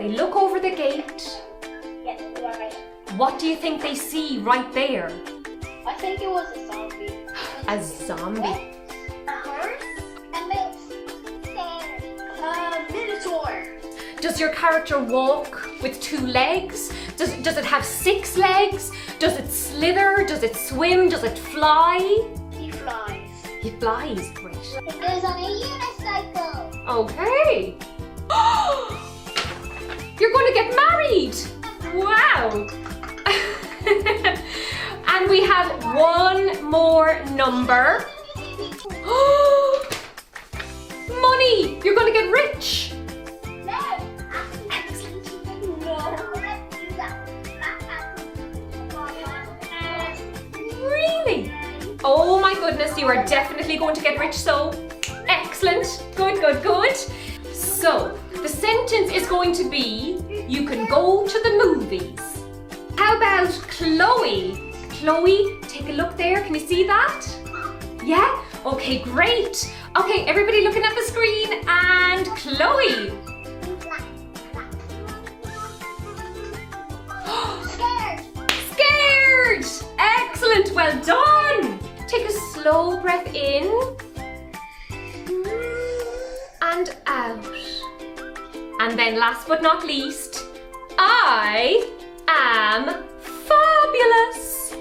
They look over the gate. Yes, you are right. What do you think they see right there? I think it was a zombie. A zombie. A horse? A mouse. A minotaur. Does your character walk with 2 legs? Does it have 6 legs? Does it slither? Does it swim? Does it fly? He flies. He flies, great. It goes on a unicycle. Okay. You're going to get married. Wow. And we have one more number. Money. You're going to get rich. Really? Oh my goodness, you are definitely going to get rich, so excellent. Good, good, good. So, the sentence is going to be, you can go to the movies. How about Chloe? Chloe, take a look there. Can you see that? Yeah? Okay, great. Okay, everybody looking at the screen, and Chloe. Scared! Excellent, well done! Take a slow breath in and out. And then last but not least, I am fabulous.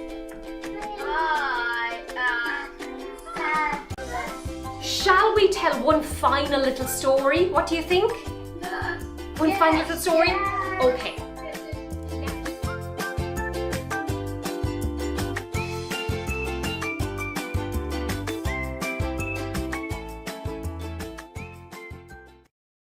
I am fabulous. Shall we tell one final little story? What do you think? One final little story? Okay.